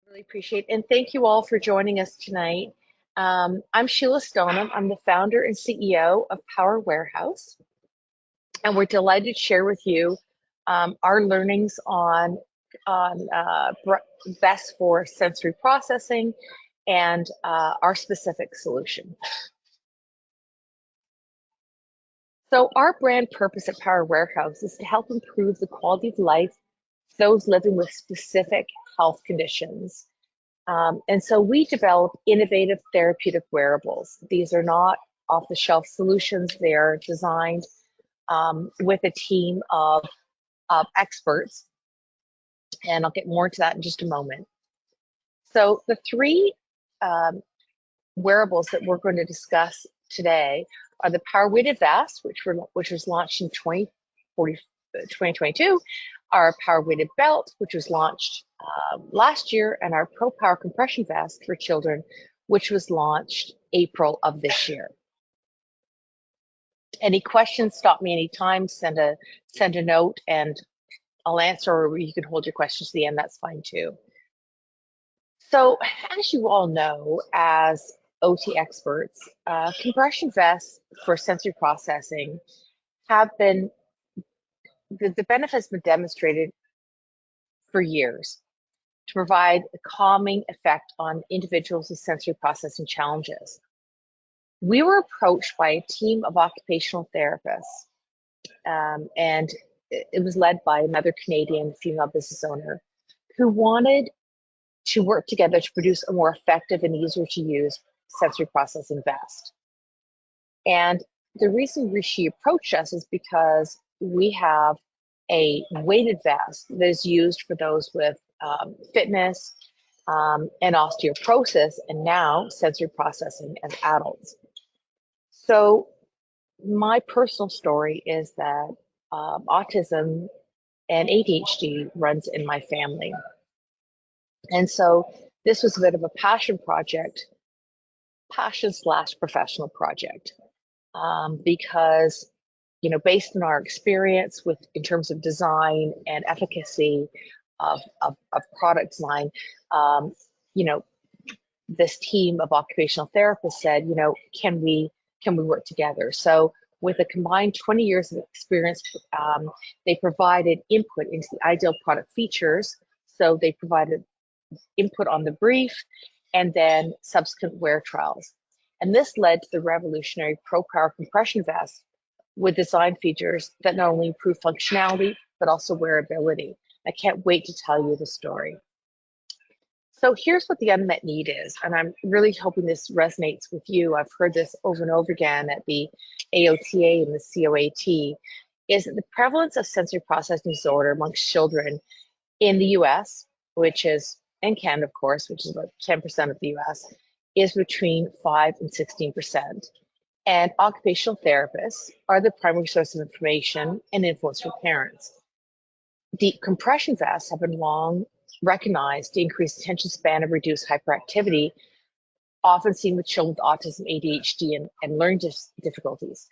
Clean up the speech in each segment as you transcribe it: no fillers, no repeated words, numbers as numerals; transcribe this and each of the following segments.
Really appreciate it. And thank you all for joining us tonight. I'm Shelagh Stoneham. I'm the founder and CEO of Power WearHouse, and we're delighted to share with you our learnings on best for sensory processing and our specific solution. So our brand purpose at Power WearHouse is to help improve the quality of life of those living with specific health conditions. And so we develop innovative therapeutic wearables. These are not off-the-shelf solutions. They are designed with a team of experts, and I'll get more into that in just a moment. So the three wearables that we're going to discuss today are the Power Weighted Vest, which was launched in 2022, our Power Weighted Belt, which was launched last year, and our ProPower compression vest for children, which was launched April of this year. Any questions, stop me anytime, send a note and I'll answer, or you can hold your questions to the end, that's fine too. So as you all know, as OT experts, compression vests for sensory processing have been, the benefits have been demonstrated for years to provide a calming effect on individuals with sensory processing challenges. We were approached by a team of occupational therapists, and it was led by another Canadian female business owner who wanted to work together to produce a more effective and easier to use sensory processing vest. And the reason she approached us is because we have a weighted vest that is used for those with fitness and osteoporosis, and now sensory processing as adults. So my personal story is that autism and ADHD runs in my family. And so this was a bit of a passion / professional project, because, you know, based on our experience in terms of design and efficacy of product design, you know, this team of occupational therapists said, you know, can we work together? So with a combined 20 years of experience, they provided input into the ideal product features. So they provided input on the brief and then subsequent wear trials. And this led to the revolutionary ProPower compression vest with design features that not only improve functionality, but also wearability. I can't wait to tell you the story. So here's what the unmet need is, and I'm really hoping this resonates with you. I've heard this over and over again at the AOTA and the COAT, is that the prevalence of sensory processing disorder amongst children in the US, and Canada, of course, which is about 10% of the US, is between 5 and 16%. And occupational therapists are the primary source of information and influence for parents. Deep compression vests have been long recognized to increase attention span and reduce hyperactivity, often seen with children with autism, ADHD, and learning difficulties.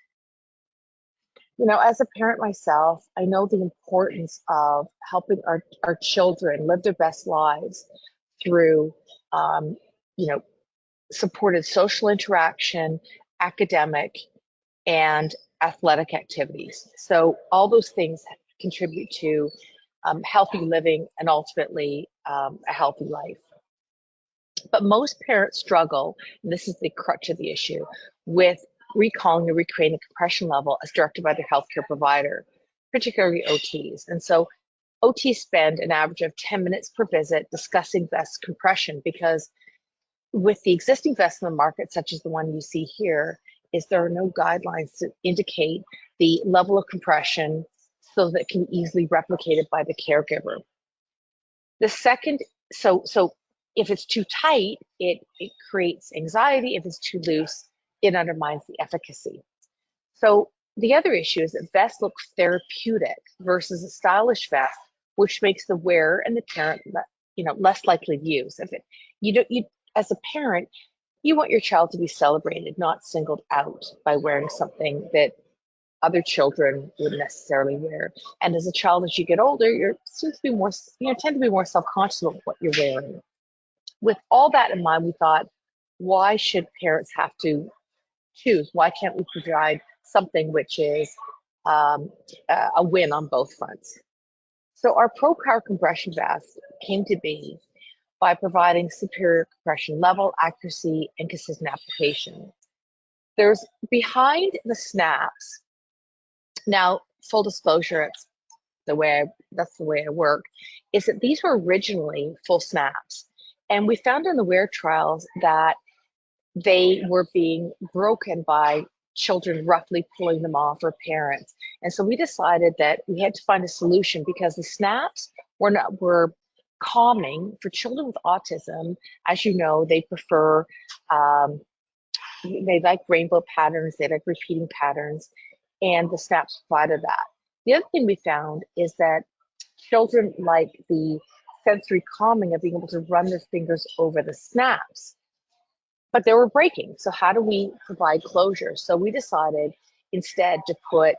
You know, as a parent myself, I know the importance of helping our children live their best lives through, you know, supported social interaction, academic, and athletic activities. So all those things contribute to healthy living and ultimately a healthy life. But most parents struggle, and this is the crutch of the issue, with recalling or recreating a compression level as directed by their healthcare provider, particularly OTs. And so OTs spend an average of 10 minutes per visit discussing vest compression, because with the existing vests in the market, such as the one you see here, there are no guidelines to indicate the level of compression so that it can be easily replicated by the caregiver. The second, so if it's too tight, it creates anxiety. If it's too loose, it undermines the efficacy. So the other issue is that vests look therapeutic versus a stylish vest, which makes the wearer and the parent, you know, less likely to use. You as a parent, you want your child to be celebrated, not singled out by wearing something that other children wouldn't necessarily wear. And as a child, as you get older, you tend to be more self-conscious about what you're wearing. with all that in mind, we thought, why should parents have to choose? Why can't we provide something which is a win on both fronts? So our ProPower compression vest came to be by providing superior compression level, accuracy, and consistent application. There's behind the snaps. Now, full disclosure, that's the way I work, is that these were originally full snaps. And we found in the wear trials that they were being broken by children roughly pulling them off, or parents. And so we decided that we had to find a solution, because the snaps were calming for children with autism. As you know, they prefer, they like rainbow patterns, they like repeating patterns, and the snaps provided that. The other thing we found is that children like the sensory calming of being able to run their fingers over the snaps, but they were breaking. So how do we provide closure? So we decided instead to put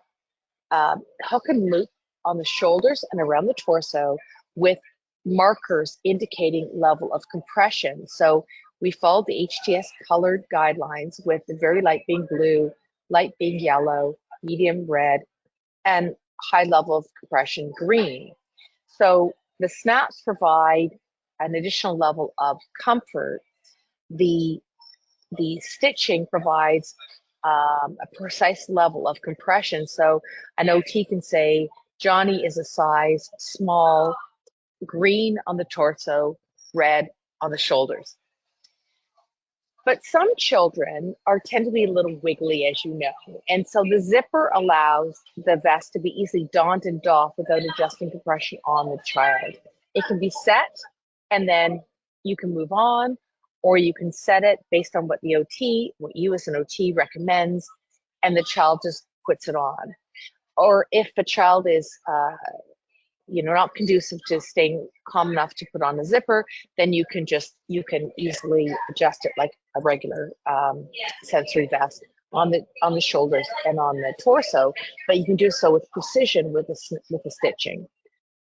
hook and loop on the shoulders and around the torso with markers indicating level of compression. So we followed the HTS colored guidelines, with the very light being blue, light being yellow, medium red, and high level of compression green. So the snaps provide an additional level of comfort. The stitching provides a precise level of compression. So an OT can say, Johnny is a size small, green on the torso, red on the shoulders. But some children tend to be a little wiggly, as you know. And so the zipper allows the vest to be easily donned and doffed without adjusting compression on the child. It can be set, and then you can move on, or you can set it based on what you as an OT recommends, and the child just puts it on. Or if the child is not conducive to staying calm enough to put on a zipper, then you can easily adjust it like a regular sensory vest on the shoulders and on the torso, but you can do so with precision with the stitching.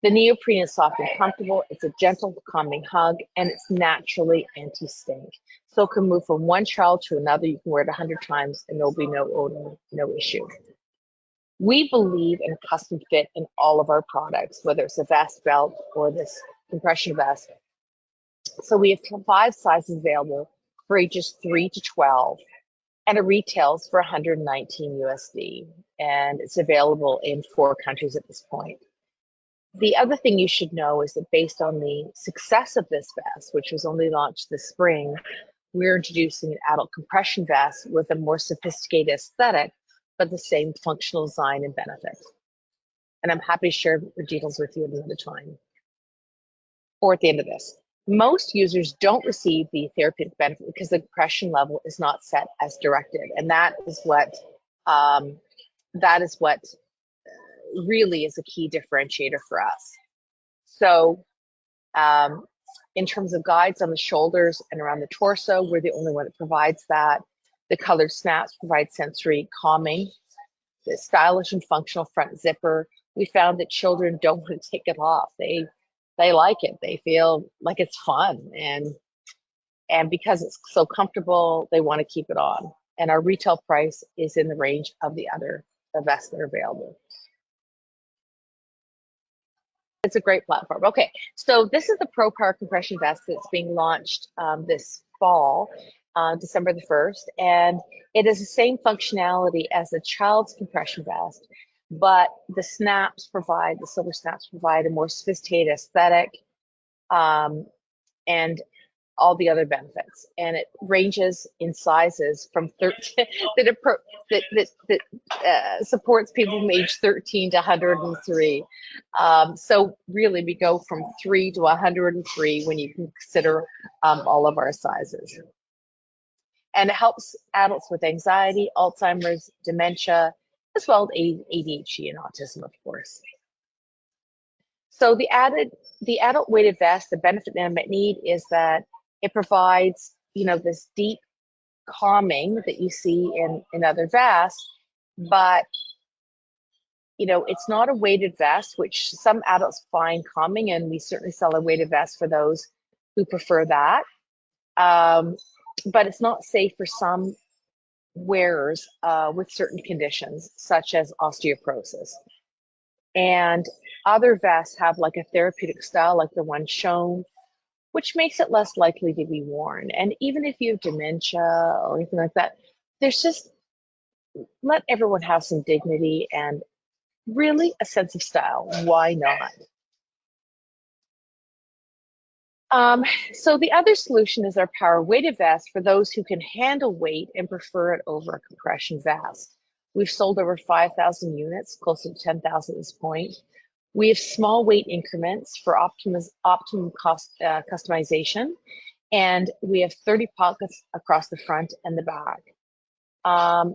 The neoprene is soft and comfortable. It's a gentle, calming hug, and it's naturally anti-stink. So it can move from one child to another. You can wear it 100 times and there'll be no odor, no issue. We believe in custom fit in all of our products, whether it's a vest, belt, or this compression vest. So we have 5 sizes available for ages 3 to 12, and it retails for 119 USD, and it's available in 4 countries at this point. The other thing you should know is that based on the success of this vest, which was only launched this spring, we're introducing an adult compression vest with a more sophisticated aesthetic, but the same functional design and benefits. And I'm happy to share the details with you at another time or at the end of this. Most users don't receive the therapeutic benefit because the compression level is not set as directed. And that is what really is a key differentiator for us. So in terms of guides on the shoulders and around the torso, we're the only one that provides that. The colored snaps provide sensory calming. The stylish and functional front zipper, we found that children don't want to take it off. They like it. They feel like it's fun. And because it's so comfortable, they want to keep it on. And our retail price is in the range of the other vests that are available. It's a great platform. Okay, so this is the ProPower compression vest that's being launched this fall, December the 1st, and it is the same functionality as the child's compression vest, but the silver snaps provide a more sophisticated aesthetic and all the other benefits. And it ranges in sizes from 13 that supports people from age 13 to 103. So really we go from 3 to 103 when you consider all of our sizes. And it helps adults with anxiety, Alzheimer's, dementia, as well as ADHD and autism, of course. So the adult weighted vest, the benefit and unmet need is that it provides, this deep calming that you see in other vests, but it's not a weighted vest, which some adults find calming, and we certainly sell a weighted vest for those who prefer that. But it's not safe for some wearers with certain conditions, such as osteoporosis. And other vests have like a therapeutic style, like the one shown, which makes it less likely to be worn. And even if you have dementia or anything like that, there's just, let everyone have some dignity and really a sense of style. Why not? So the other solution is our power weighted vest for those who can handle weight and prefer it over a compression vest. We've sold over 5,000 units, close to 10,000 at this point. We have small weight increments for optimum cost customization, and we have 30 pockets across the front and the back.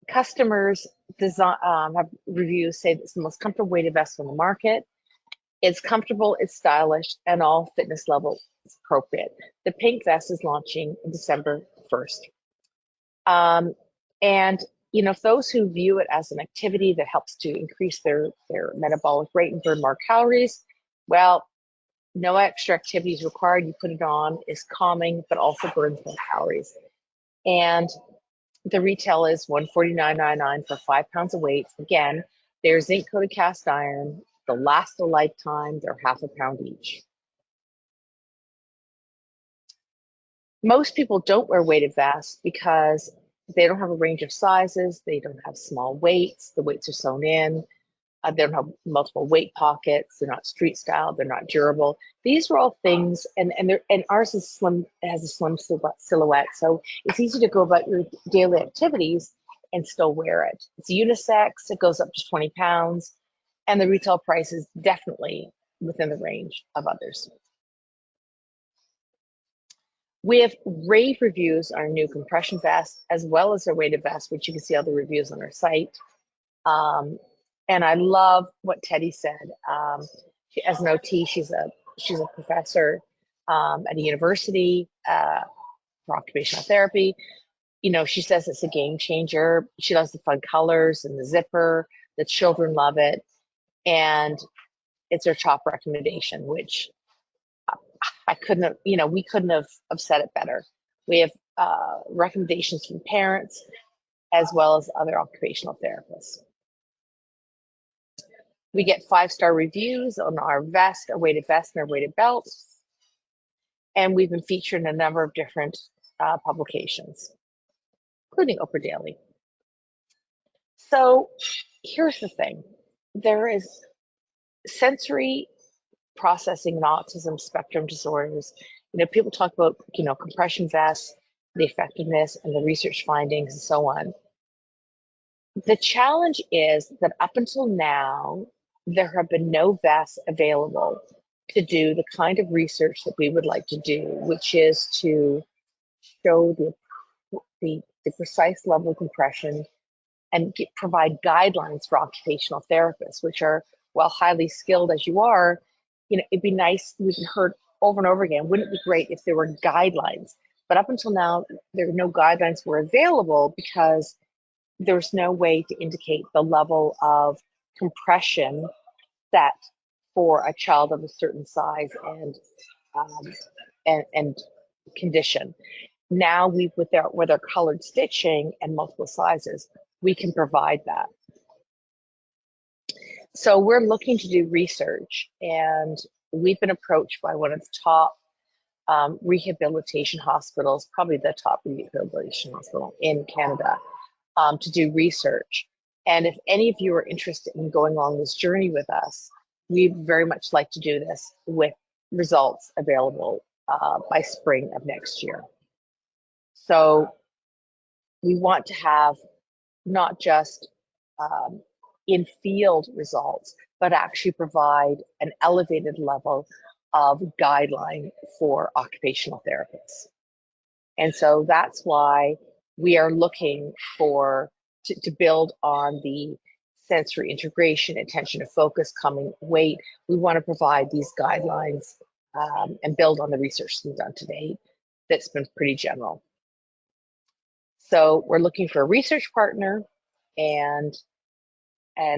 Customers have reviews say it's the most comfortable weighted vest on the market. It's comfortable, it's stylish, and all fitness levels is appropriate. The pink vest is launching December 1st. And you know, those who view it as an activity that helps to increase their metabolic rate and burn more calories, well, no extra activity is required. You put it on, it's calming, but also burns more calories. And the retail is $149.99 for 5 pounds of weight. Again, they're zinc coated cast iron. They'll last a lifetime. They're half a pound each. Most people don't wear weighted vests because they don't have a range of sizes. They don't have small weights. The weights are sewn in. They don't have multiple weight pockets. They're not street style. They're not durable. These are all things, and ours is slim. It has a slim silhouette, so it's easy to go about your daily activities and still wear it. It's unisex. It goes up to 20 pounds, and the retail price is definitely within the range of others. We have rave reviews on our new compression vest, as well as our weighted vest, which you can see all the reviews on our site. And I love what Teddy said. As an OT, she's a professor at a university for occupational therapy. You know, she says it's a game changer. She loves the fun colors and the zipper. The children love it, and it's her top recommendation, which I couldn't have, you know, we couldn't have said it better. We have recommendations from parents as well as other occupational therapists. We get 5-star reviews on our vest, our weighted vest, and our weighted belt. And we've been featured in a number of different publications, including Oprah Daily. So here's the thing. There is sensory processing and autism spectrum disorders. You know, people talk about, you know, compression vests, the effectiveness and the research findings and so on. The challenge is that up until now, there have been no vests available to do the kind of research that we would like to do, which is to show the precise level of compression and provide guidelines for occupational therapists, which are, while highly skilled as you are, you know, it'd be nice, we've heard over and over again, wouldn't it be great if there were guidelines? But up until now, no guidelines were available because there's no way to indicate the level of compression set for a child of a certain size and condition. Now with our colored stitching and multiple sizes, we can provide that. So we're looking to do research, and we've been approached by one of the top rehabilitation hospitals, probably the top rehabilitation hospital in Canada, to do research. And if any of you are interested in going on this journey with us, we'd very much like to do this with results available by spring of next year. So we want to have not just in-field results, but actually provide an elevated level of guideline for occupational therapists. And so that's why we are looking to build on the sensory integration, attention to focus, calming weight. We want to provide these guidelines and build on the research that's been done to date that's been pretty general. So we're looking for a research partner, and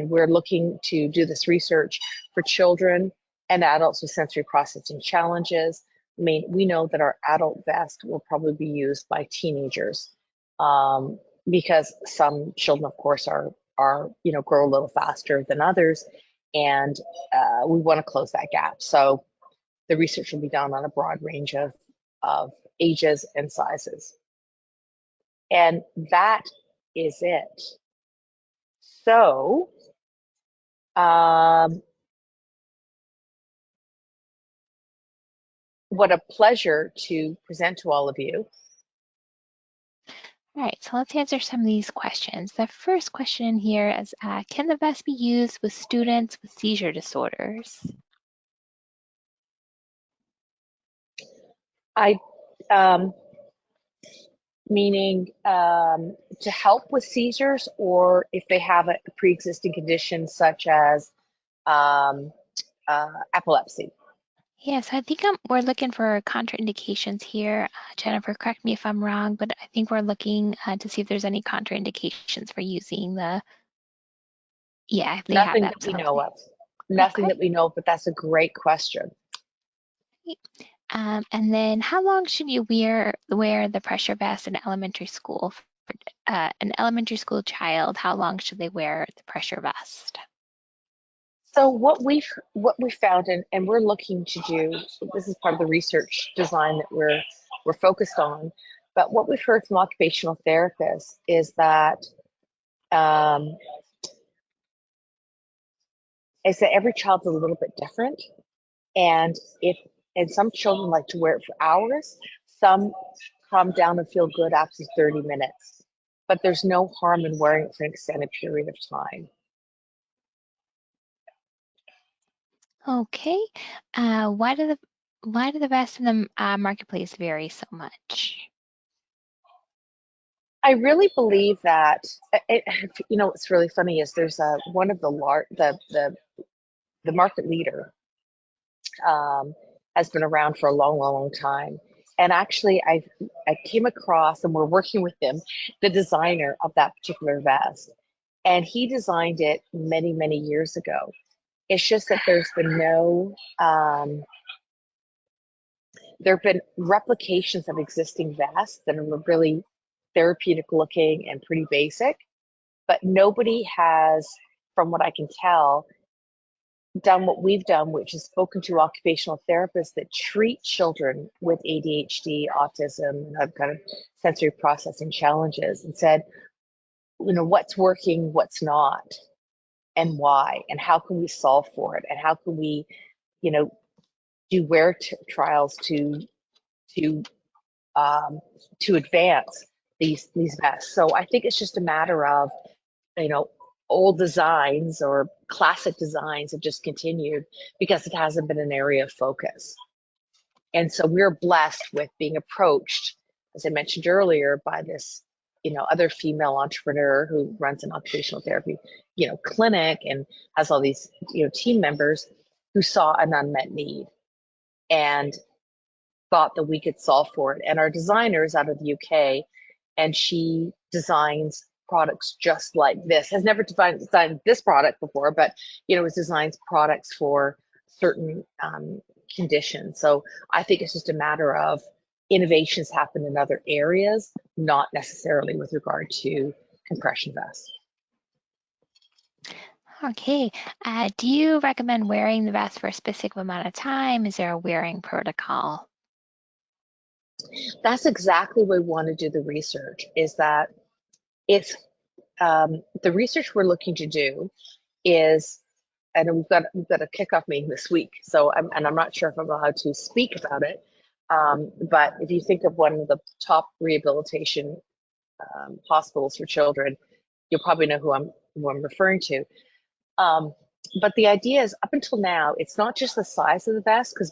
we're looking to do this research for children and adults with sensory processing challenges. mean, we know that our adult vest will probably be used by teenagers, because some children, of course, are grow a little faster than others, and we want to close that gap. So the research will be done on a broad range of ages and sizes. And that is it. So, what a pleasure to present to all of you. All right, so let's answer some of these questions. The first question here is, can the vest be used with students with seizure disorders? Meaning to help with seizures, or if they have a pre-existing condition such as epilepsy. Yes, I think we're looking for contraindications here. Jennifer, correct me if I'm wrong, but I think we're looking to see if there's any contraindications for using the, yeah, if they Nothing have that we know of. Nothing that we know of, but that's a great question. And then how long should you wear the pressure vest in elementary school? For, an elementary school child, how long should they wear the pressure vest? So what we found, and we're looking to do, this is part of the research design that we're focused on, but what we've heard from occupational therapists is that every child's a little bit different, and some children like to wear it for hours, some calm down and feel good after 30 minutes, but there's no harm in wearing it for an extended period of time. Okay, why do the vests in the marketplace vary so much? I really believe that what's really funny is there's one of the market leader has been around for a long time, and actually I came across, and we're working with him, the designer of that particular vest, and he designed it many years ago. It's just that there's been no there have been replications of existing vests that are really therapeutic looking and pretty basic, but nobody has, from what I can tell, done what we've done, which is spoken to occupational therapists that treat children with ADHD, autism, and other kind of sensory processing challenges, and said, what's working, what's not, and why, and how can we solve for it, and how can we, do wear trials to advance these vests. So I think it's just a matter of, old designs or classic designs have just continued because it hasn't been an area of focus. And so we're blessed with being approached, as I mentioned earlier, by this, other female entrepreneur who runs an occupational therapy, clinic, and has all these, team members who saw an unmet need and thought that we could solve for it. And our designer is out of the UK, and she designs products just like this. Has never designed this product before, but it designs products for certain conditions. So I think it's just a matter of innovations happen in other areas, not necessarily with regard to compression vests. Okay, do you recommend wearing the vest for a specific amount of time? Is there a wearing protocol? That's exactly what we want to do the research, is that it's the research we're looking to do is, and we've got a kickoff meeting this week, so I'm not sure if I'm allowed to speak about it, but if you think of one of the top rehabilitation hospitals for children, you'll probably know who I'm referring to. But the idea is, up until now, it's not just the size of the vest, because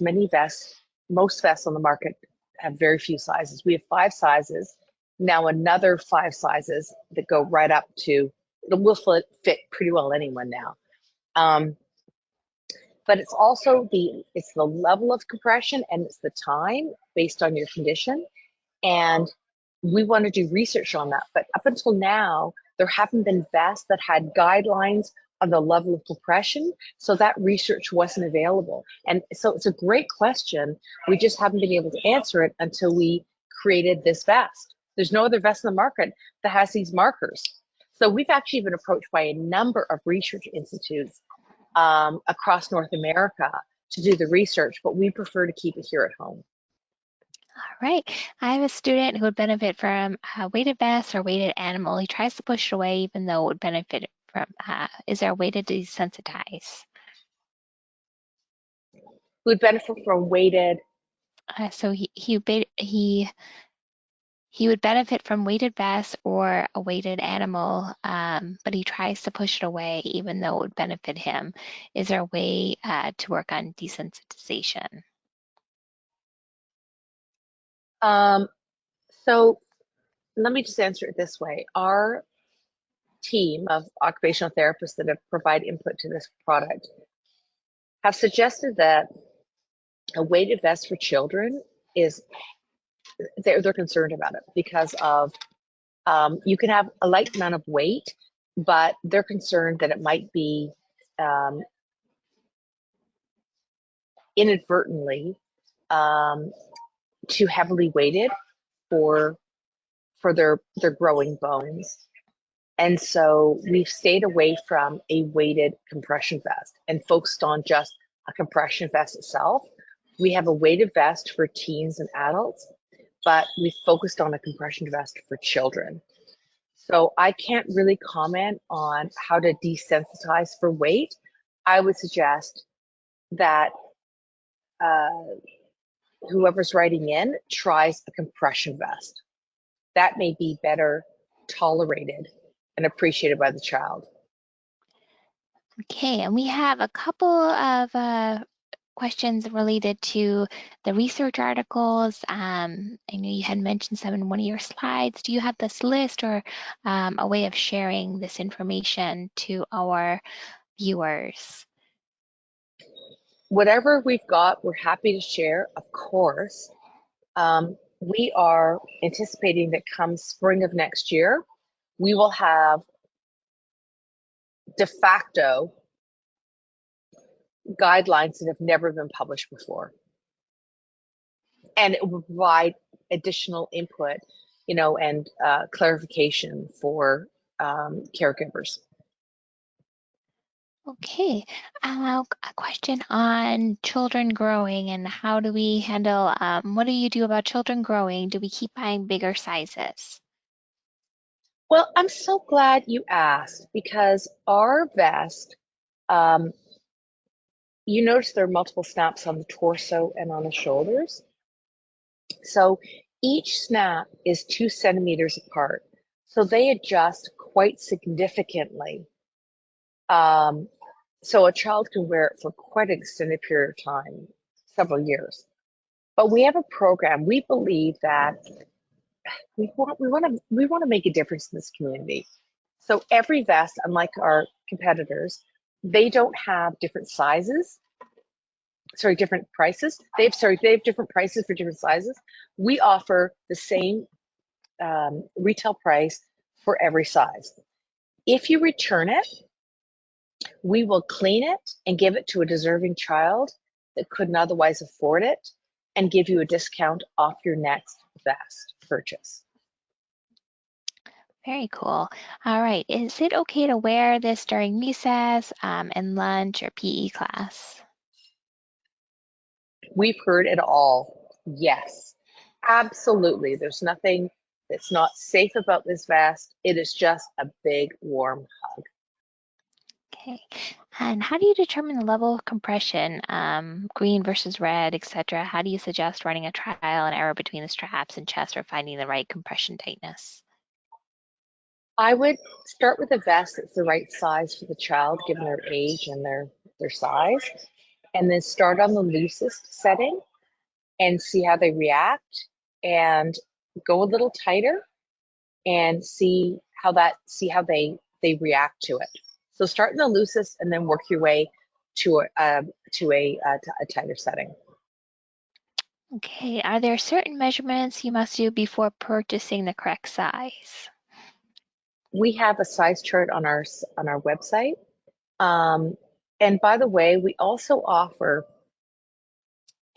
most vests on the market have very few sizes. We have 5 sizes. Now another 5 sizes that go right up to, it will fit pretty well anyone now. But it's also the level of compression, and it's the time based on your condition. And we want to do research on that. But up until now, there haven't been vests that had guidelines on the level of compression, so that research wasn't available. And so it's a great question. We just haven't been able to answer it until we created this vest. There's no other vest in the market that has these markers. So we've actually been approached by a number of research institutes across North America to do the research, but we prefer to keep it here at home. All right. I have a student who would benefit from a weighted vest or weighted animal. He tries to push it away even though it would benefit from, is there a way to desensitize? Would benefit from weighted. So he would benefit from weighted vests or a weighted animal, but he tries to push it away even though it would benefit him. Is there a way to work on desensitization? So let me just answer it this way. Our team of occupational therapists that have provide input to this product have suggested that a weighted vest for children is, they're concerned about it because of, you can have a light amount of weight, but they're concerned that it might be inadvertently too heavily weighted for their growing bones. And so we've stayed away from a weighted compression vest and focused on just a compression vest itself. We have a weighted vest for teens and adults, but we focused on a compression vest for children. So I can't really comment on how to desensitize for weight. I would suggest that whoever's writing in tries a compression vest. That may be better tolerated and appreciated by the child. Okay, and we have a couple of questions related to the research articles. I know you had mentioned some in one of your slides. Do you have this list or a way of sharing this information to our viewers? Whatever we've got, we're happy to share, of course. We are anticipating that come spring of next year, we will have de facto guidelines that have never been published before. And it will provide additional input, and clarification for caregivers. Okay, a question on children growing and how do we handle, what do you do about children growing? Do we keep buying bigger sizes? Well, I'm so glad you asked because our vest, you notice there are multiple snaps on the torso and on the shoulders. So each snap is 2 centimeters apart. So they adjust quite significantly. So a child can wear it for quite an extended period of time, several years. But we have a program. We believe that we want to make a difference in this community. So every vest, unlike our competitors, they don't have different sizes. Different prices. They have different prices for different sizes. We offer the same retail price for every size. If you return it, we will clean it and give it to a deserving child that couldn't otherwise afford it and give you a discount off your next vest purchase. Very cool. All right, is it okay to wear this during recess and lunch or PE class? We've heard it all. Yes, absolutely. There's nothing that's not safe about this vest. It is just a big warm hug. Okay, and how do you determine the level of compression, green versus red, etc.? How do you suggest running a trial and error between the straps and chest or finding the right compression tightness? I would start with a vest that's the right size for the child, given their age and their size, and then start on the loosest setting and see how they react, and go a little tighter and see how they react to it. So start in the loosest and then work your way to a tighter setting. Okay, are there certain measurements you must do before purchasing the correct size? We have a size chart on our website. And by the way, we also offer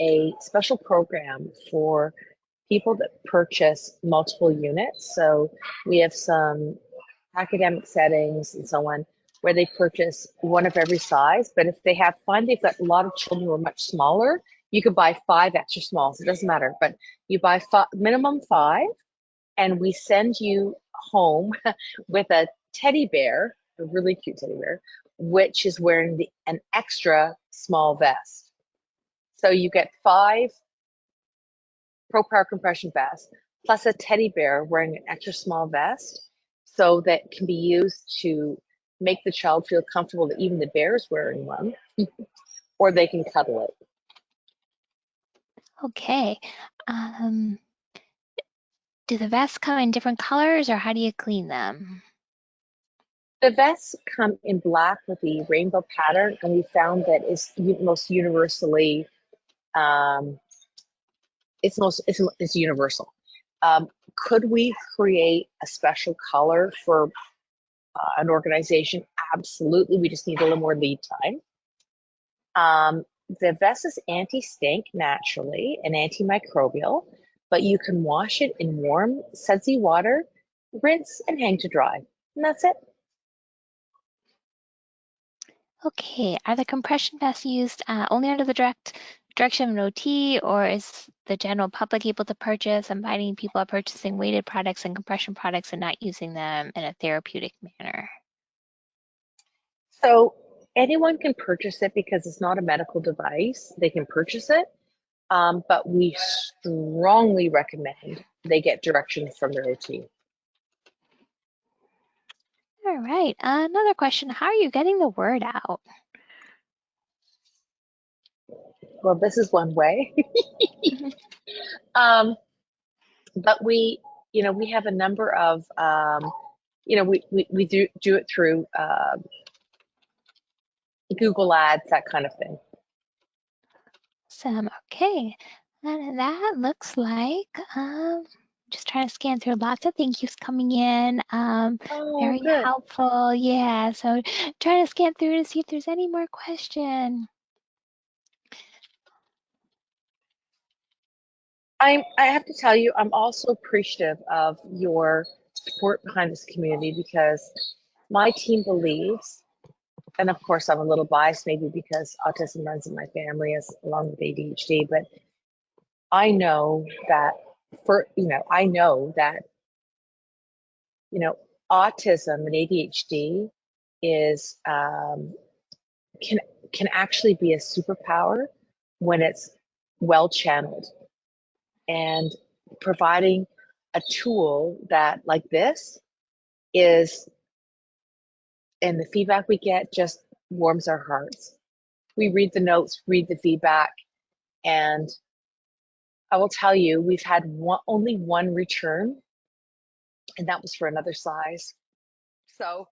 a special program for people that purchase multiple units. So we have some academic settings and so on where they purchase one of every size. But if they they've got a lot of children who are much smaller, you could buy 5 extra smalls. It doesn't matter, but you buy minimum 5, and we send you home with a teddy bear, a really cute teddy bear, which is wearing an extra small vest. So you get 5 ProPower compression vests plus a teddy bear wearing an extra small vest, so that can be used to make the child feel comfortable that even the bear is wearing one, or they can cuddle it. Okay. Do the vests come in different colors, or how do you clean them? The vests come in black with the rainbow pattern, and we found that it's most universally, it's universal. Could we create a special color for an organization? Absolutely. We just need a little more lead time. The vest is anti-stink naturally and antimicrobial, but you can wash it in warm, sudsy water, rinse, and hang to dry. And that's it. Okay, are the compression vests used only under the direction of an OT, or is the general public able to purchase? I'm finding people are purchasing weighted products and compression products and not using them in a therapeutic manner. So anyone can purchase it because it's not a medical device. They can purchase it, but we strongly recommend they get direction from their OT. All right, another question. How are you getting the word out? Well, this is one way. But we have a number of, we do it through Google Ads, that kind of thing. Awesome. Okay, and that looks like just trying to scan through lots of thank yous coming in. Very Good. helpful. Yeah. So trying to scan through to see if there's any more question. I have to tell you, I'm also appreciative of your support behind this community, because my team believes, and of course I'm a little biased maybe because autism runs in my family as along with ADHD, but I know that autism and ADHD is can actually be a superpower when it's well channeled, and providing a tool that like this is, and the feedback we get just warms our hearts. We read the notes, read the feedback, and I will tell you, we've had only one return, and that was for another size. So